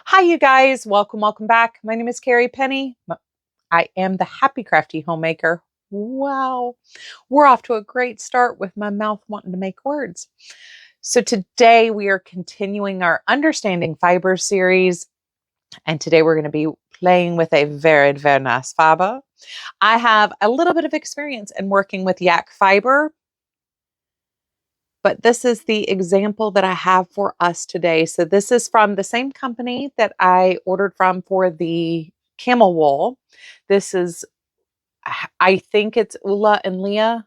Hi, you guys. Welcome back. My name is Carrie Penny. I am the Happy Crafty Homemaker. Wow. We're off to a great start with my mouth wanting to make words. So today we are continuing our Understanding Fiber series. And today we're going to be playing with a very nice fiber. I have a little bit of experience in working with yak fiber, but this is the example that I have for us today. So this is from the same company that I ordered from for the camel wool. This is, I think it's Ula and Leah.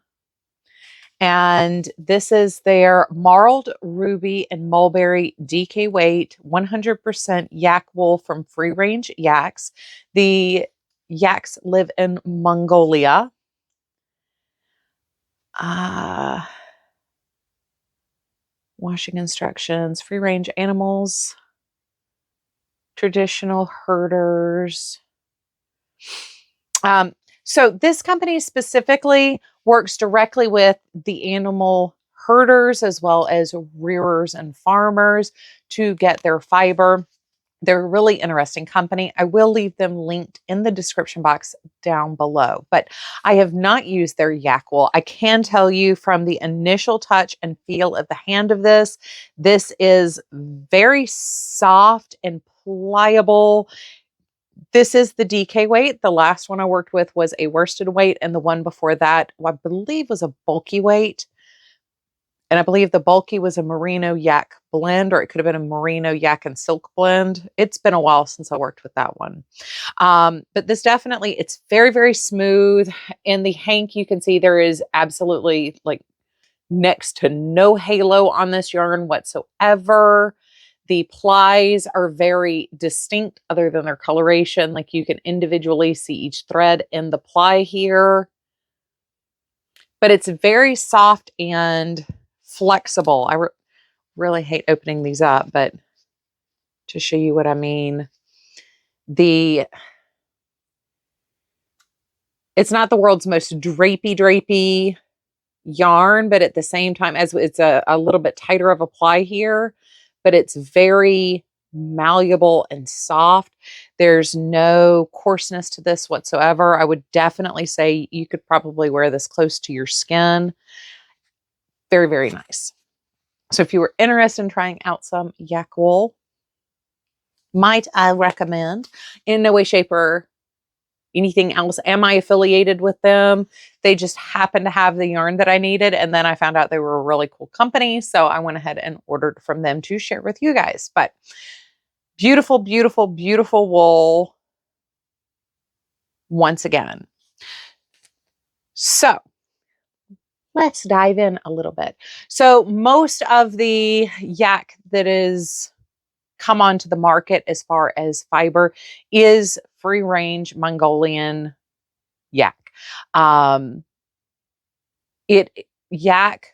And this is their marled ruby and mulberry DK weight, 100% yak wool from free range yaks. The yaks live in Mongolia. Washing instructions, free range animals, traditional herders. So this company specifically works directly with the animal herders as well as rearers and farmers to get their fiber. They're a really interesting company. I will leave them linked in the description box down below, but I have not used their yak wool. I can tell you from the initial touch and feel of the hand of this is very soft and pliable. This is the DK weight. The last one I worked with was a worsted weight, and the one before that, I believe, was a bulky weight. And I believe the bulky was a merino yak blend, or it could have been a merino yak and silk blend. It's been a while since I worked with that one. But this definitely, it's very smooth. In the hank, you can see there is absolutely like next to no halo on this yarn whatsoever. The plies are very distinct other than their coloration. Like you can individually see each thread in the ply here. But it's very soft and flexible. I really hate opening these up, but to show you what I mean, it's not the world's most drapey yarn, but at the same time, as it's a little bit tighter of a ply here, but it's very malleable and soft. There's no coarseness to this whatsoever. I would definitely say you could probably wear this close to your skin. Very nice. So if you were interested in trying out some yak wool, might I recommend. In no way, shape, or anything else am I affiliated with them. They just happened to have the yarn that I needed, and then I found out they were a really cool company, so I went ahead and ordered from them to share with you guys. But beautiful wool once again. So let's dive in a little bit. So most of the yak that is come onto the market as far as fiber is free range Mongolian yak. Yak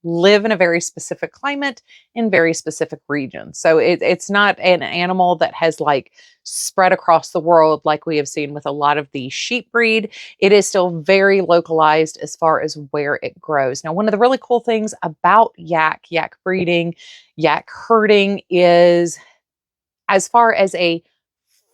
live in a very specific climate in very specific regions. So it's not an animal that has like spread across the world like we have seen with a lot of the sheep breed. It is still very localized as far as where it grows. Now, one of the really cool things about yak breeding, yak herding is, as far as a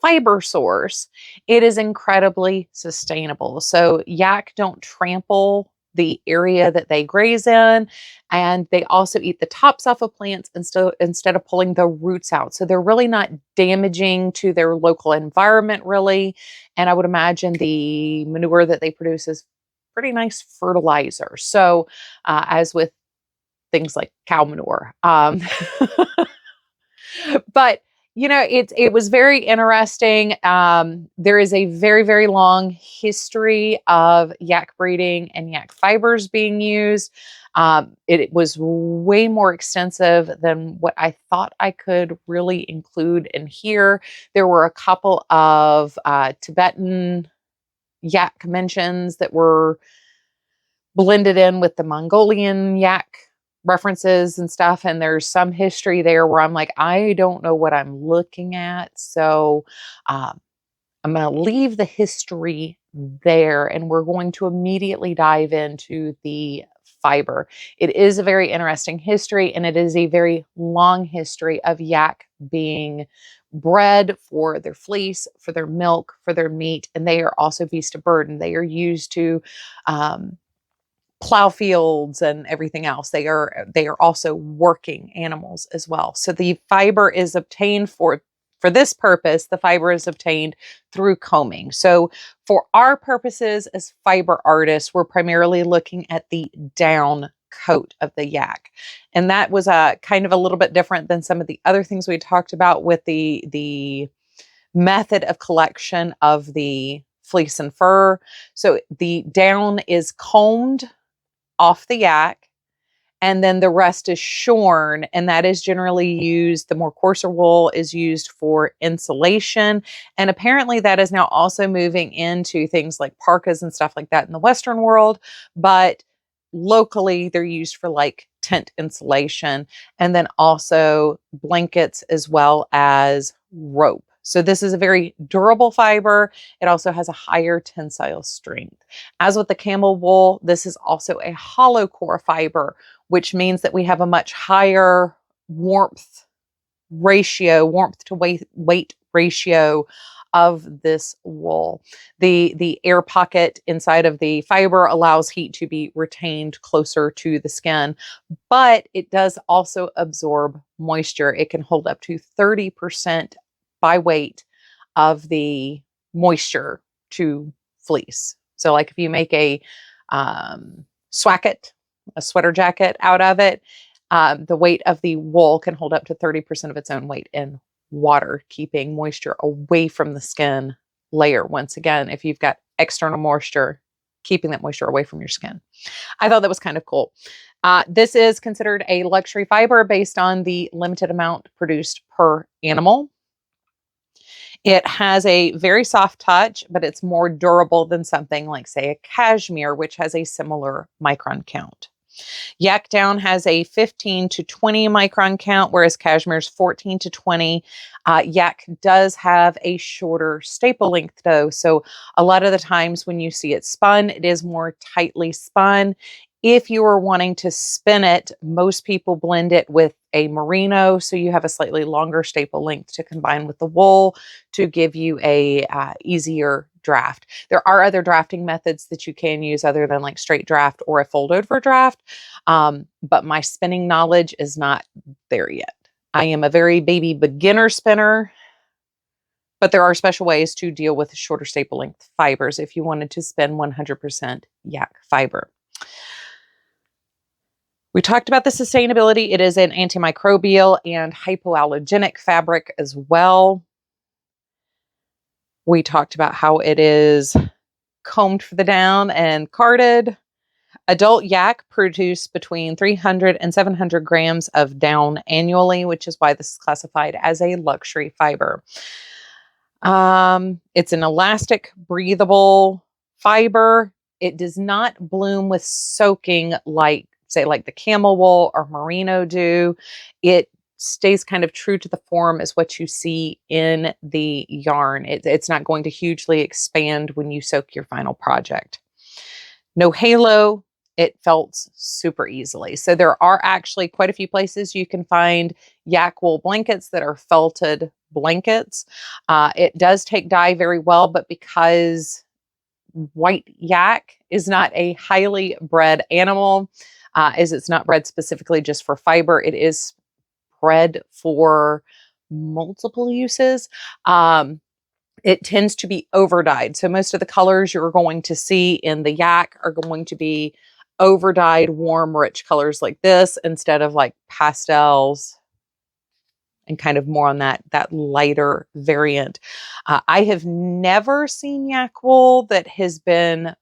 fiber source, it is incredibly sustainable. So yak don't trample the area that they graze in, and they also eat the tops off of plants instead of pulling the roots out. So they're really not damaging to their local environment, really. And I would imagine the manure that they produce is pretty nice fertilizer. So as with things like cow manure. But it was very interesting. There is a very long history of yak breeding and yak fibers being used. It was way more extensive than what I thought I could really include in here. There were a couple of Tibetan yak mentions that were blended in with the Mongolian yak references and stuff. And there's some history there where I'm like, I don't know what I'm looking at. So I'm going to leave the history there, and we're going to immediately dive into the fiber. It is a very interesting history, and it is a very long history of yak being bred, for their fleece, for their milk, for their meat, and they are also beast of burden. They are used to plow fields and everything else. They are also working animals as well. So the fiber is obtained for this purpose. The fiber is obtained through combing. So for our purposes as fiber artists, we're primarily looking at the down coat of the yak. And that was kind of a little bit different than some of the other things we talked about with the method of collection of the fleece and fur. So the down is combed off the yak, and then the rest is shorn, and that is generally used, the more coarser wool is used for insulation, and apparently that is now also moving into things like parkas and stuff like that in the Western world, but locally they're used for like tent insulation, and then also blankets as well as rope. So this is a very durable fiber. It also has a higher tensile strength. As with the camel wool, this is also a hollow core fiber, which means that we have a much higher warmth to weight ratio of this wool. The air pocket inside of the fiber allows heat to be retained closer to the skin, but it does also absorb moisture. It can hold up to 30% by weight of the moisture to fleece. So like if you make a swacket, a sweater jacket out of it, the weight of the wool can hold up to 30% of its own weight in water, keeping moisture away from the skin layer. Once again, if you've got external moisture, keeping that moisture away from your skin. I thought that was kind of cool. This is considered a luxury fiber based on the limited amount produced per animal. It has a very soft touch, but it's more durable than something like, say, a cashmere, which has a similar micron count. Yak down has a 15 to 20 micron count, whereas cashmere's 14 to 20. Yak does have a shorter staple length though. So a lot of the times when you see it spun, it is more tightly spun. If you are wanting to spin it, most people blend it with a merino, so you have a slightly longer staple length to combine with the wool to give you a easier draft. There are other drafting methods that you can use other than like straight draft or a fold over draft, but my spinning knowledge is not there yet. I am a very baby beginner spinner, but there are special ways to deal with shorter staple length fibers if you wanted to spin 100% yak fiber. We talked about the sustainability. It is an antimicrobial and hypoallergenic fabric as well. We talked about how it is combed for the down and carded. Adult yak produce between 300 and 700 grams of down annually, which is why this is classified as a luxury fiber. It's an elastic, breathable fiber. It does not bloom with soaking like, say, like the camel wool or merino do. It stays kind of true to the form as what you see in the yarn. It's not going to hugely expand when you soak your final project. No halo. It felts super easily. So there are actually quite a few places you can find yak wool blankets that are felted blankets. It does take dye very well, but because white yak is not a highly bred animal, as it's not bred specifically just for fiber, it is bred for multiple uses. It tends to be over dyed. So most of the colors you're going to see in the yak are going to be over dyed, warm, rich colors like this instead of like pastels and kind of more on that lighter variant. I have never seen yak wool that has been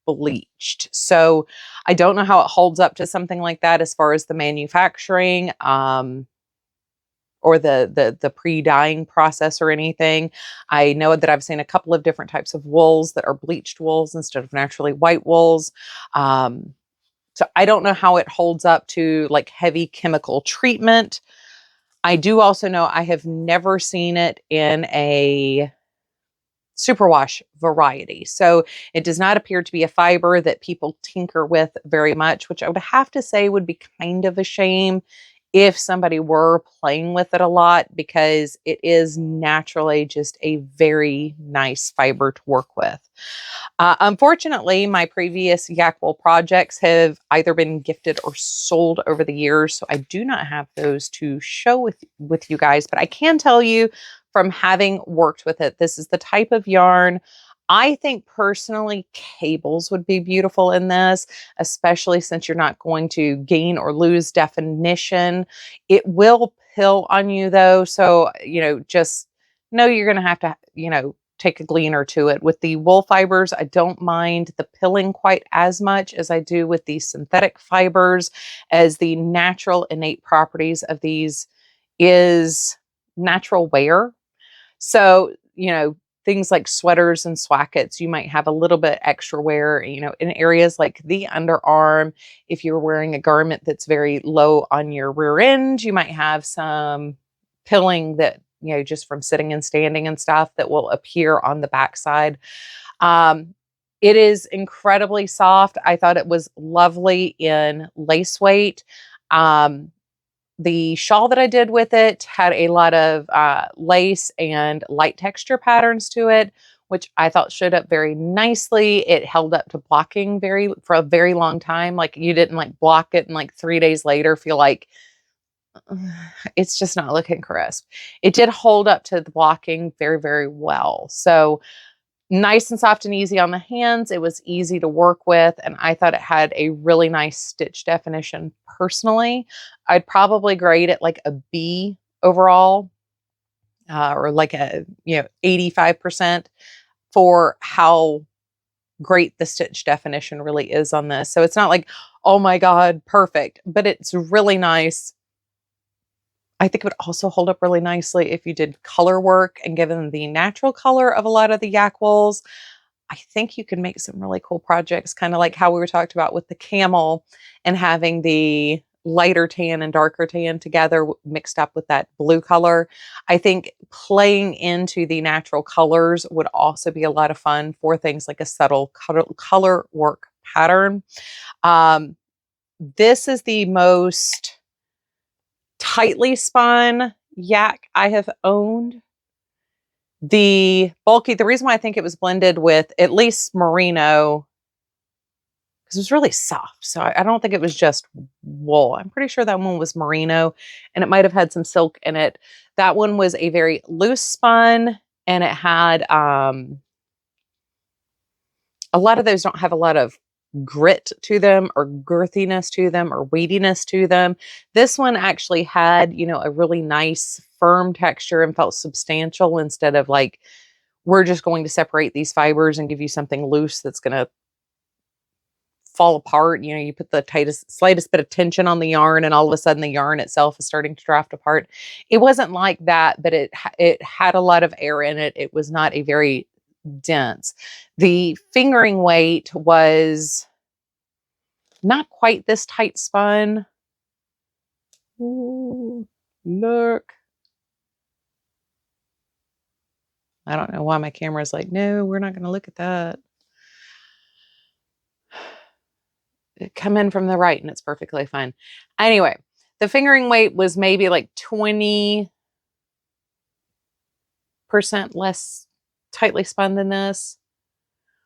bleached. So I don't know how it holds up to something like that as far as the manufacturing or the pre-dyeing process or anything. I know that I've seen a couple of different types of wools that are bleached wools instead of naturally white wools. So I don't know how it holds up to like heavy chemical treatment. I do also know I have never seen it in a superwash variety. So it does not appear to be a fiber that people tinker with very much, which I would have to say would be kind of a shame if somebody were playing with it a lot, because it is naturally just a very nice fiber to work with. Unfortunately, my previous yak wool projects have either been gifted or sold over the years, so I do not have those to show with you guys, but I can tell you from having worked with it, this is the type of yarn. I think personally cables would be beautiful in this, especially since you're not going to gain or lose definition. It will pill on you though, so just know you're going to have to, take a gleaner to it. With the wool fibers, I don't mind the pilling quite as much as I do with the synthetic fibers, as the natural innate properties of these is natural wear. So, things like sweaters and swackets, you might have a little bit extra wear, in areas like the underarm. If you're wearing a garment that's very low on your rear end, you might have some pilling that, just from sitting and standing and stuff, that will appear on the backside. It is incredibly soft. I thought it was lovely in lace weight. The shawl that I did with it had a lot of lace and light texture patterns to it, which I thought showed up very nicely. It held up to blocking for a very long time. Like, you didn't like block it and like 3 days later feel like it's just not looking crisp. It did hold up to the blocking very, very well. So nice and soft and easy on the hands. It was easy to work with, and I thought it had a really nice stitch definition personally. I'd probably grade it like a B overall, or like a 85% for how great the stitch definition really is on this. So it's not like, oh my God, perfect, but it's really nice. I think it would also hold up really nicely if you did color work, and given the natural color of a lot of the yak wools, I think you can make some really cool projects, kind of like how we were talked about with the camel and having the lighter tan and darker tan together mixed up with that blue color. I think playing into the natural colors would also be a lot of fun for things like a subtle color work pattern. This is the most tightly spun yak I have owned. The reason why I think it was blended with at least merino, because it was really soft. So I don't think it was just wool. I'm pretty sure that one was merino, and it might have had some silk in it. That one was a very loose spun, and it had a lot of those don't have a lot of grit to them or girthiness to them or weightiness to them. This one actually had, a really nice firm texture and felt substantial, instead of like, we're just going to separate these fibers and give you something loose that's going to fall apart. You put the slightest bit of tension on the yarn, and all of a sudden the yarn itself is starting to draft apart. It wasn't like that, but it had a lot of air in it. It was not a very dense. The fingering weight was not quite this tight spun. Ooh, look. I don't know why my camera is like, no, we're not going to look at that. Come in from the right and it's perfectly fine. Anyway, the fingering weight was maybe like 20% less tightly spun than this,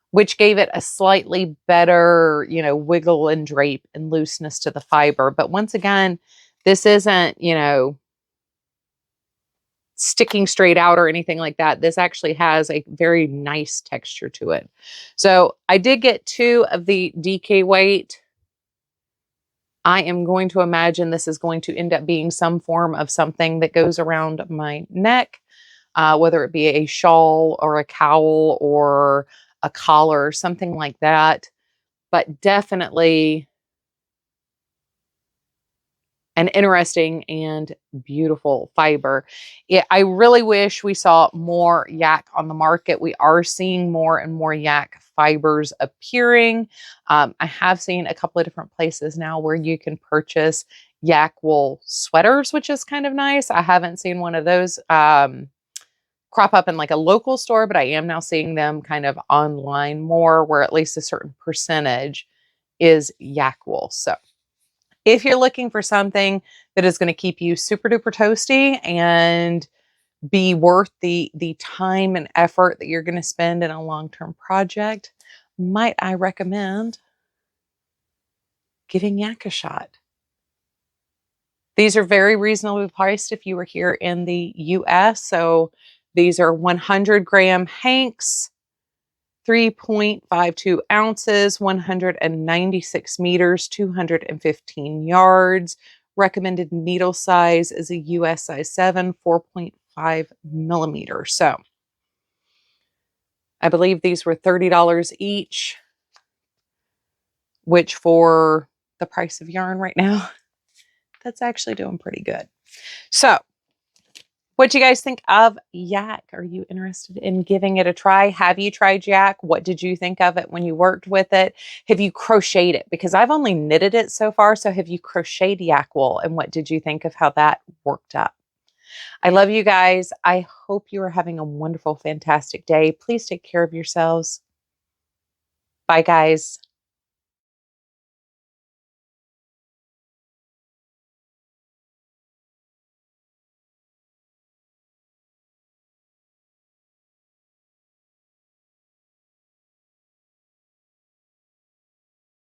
which gave it a slightly better, wiggle and drape and looseness to the fiber. But once again, this isn't, sticking straight out or anything like that. This actually has a very nice texture to it. So I did get 2 of the DK weight. I am going to imagine this is going to end up being some form of something that goes around my neck, whether it be a shawl or a cowl or a collar, something like that. But definitely an interesting and beautiful fiber. I really wish we saw more yak on the market. We are seeing more and more yak fibers appearing. I have seen a couple of different places now where you can purchase yak wool sweaters, which is kind of nice. I haven't seen one of those crop up in like a local store, but I am now seeing them kind of online more, where at least a certain percentage is yak wool. So If you're looking for something that is going to keep you super duper toasty and be worth the time and effort that you're going to spend in a long-term project, might I recommend giving Yak a shot. These are very reasonably priced if you were here in the US. So these are 100-gram hanks, 3.52 ounces, 196 meters, 215 yards. Recommended needle size is a US size 7, 4.5 millimeters. So I believe these were $30 each, which for the price of yarn right now, that's actually doing pretty good. So what do you guys think of Yak? Are you interested in giving it a try? Have you tried Yak? What did you think of it when you worked with it? Have you crocheted it? Because I've only knitted it so far. So have you crocheted Yak wool? And what did you think of how that worked up? I love you guys. I hope you are having a wonderful, fantastic day. Please take care of yourselves. Bye, guys.